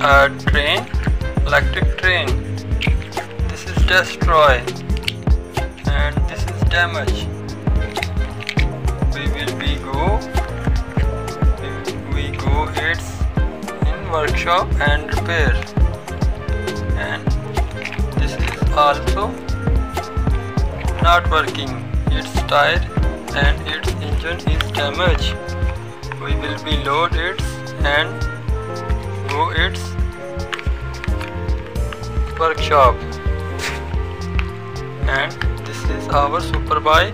a train, electric train. This is destroy and this is damage. We go it's in workshop and repair, and this is also not working. Its tire and its engine is damaged. We will be load it and go its workshop. And this is our super bike,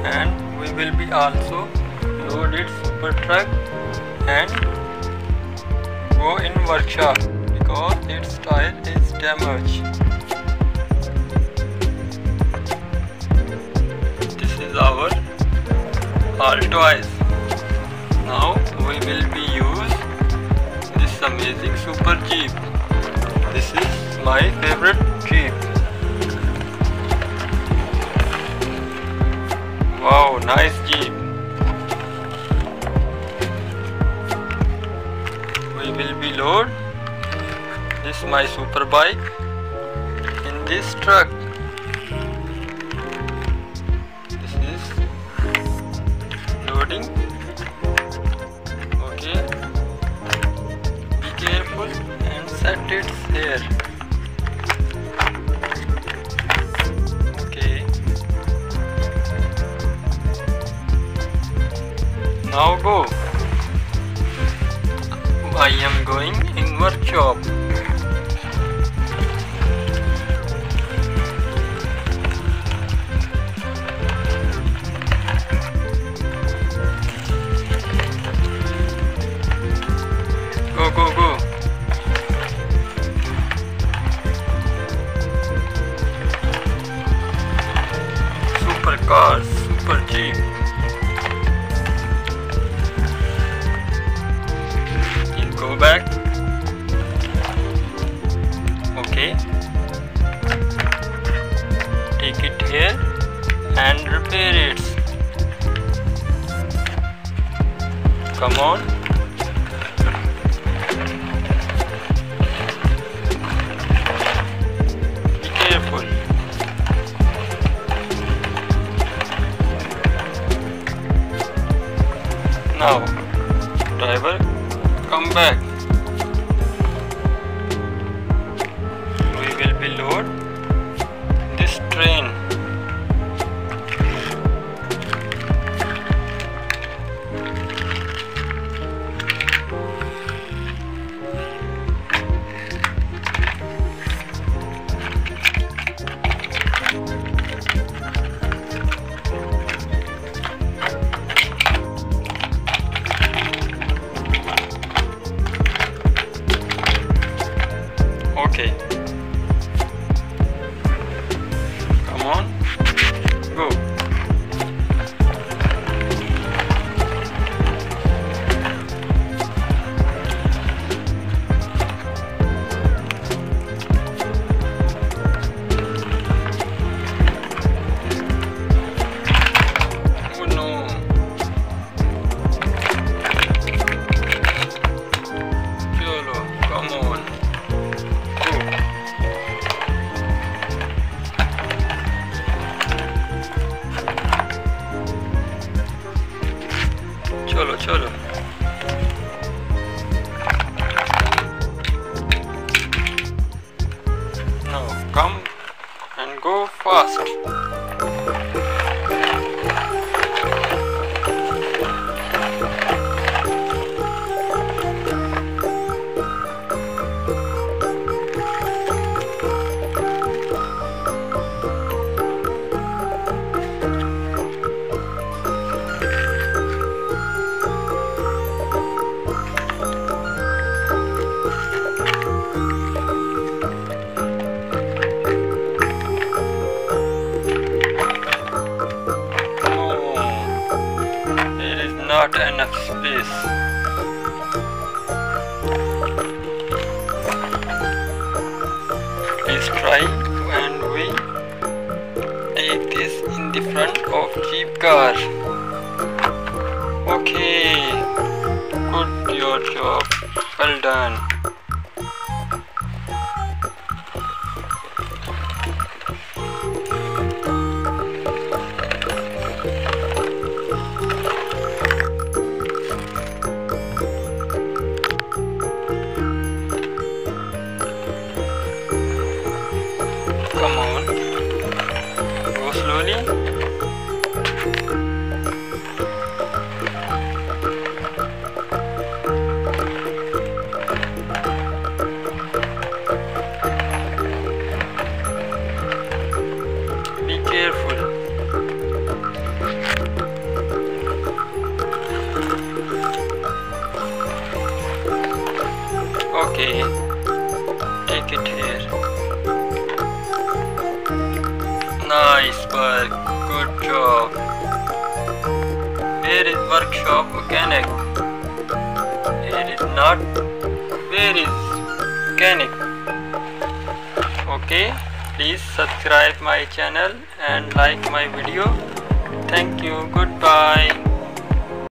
and we will be also load its super truck and go in workshop because its tire is damaged. This is our all toys. Now we will be use this amazing super jeep. This is my favorite jeep. Wow, nice jeep. We will be load this my super bike in this truck. This is loading. Okay, be careful and set it here. Okay, now go. I am going in workshop. Go, go, go. Super cars, super jeep. Go back. Okay, take it here and repair it. Come on. Be careful. Now, driver, come back. We will be load this train. Okay, come on, go. Oh no. Cholo, come on. Cholo, cholo. Now come and go fast. Not enough space. Please try and we take this in the front of Jeep car. Okay, good your job, well done. Okay, take it here. Nice work, good job. Where is workshop mechanic? Here is not. Where is mechanic? Okay, please subscribe my channel and like my video. Thank you. Goodbye.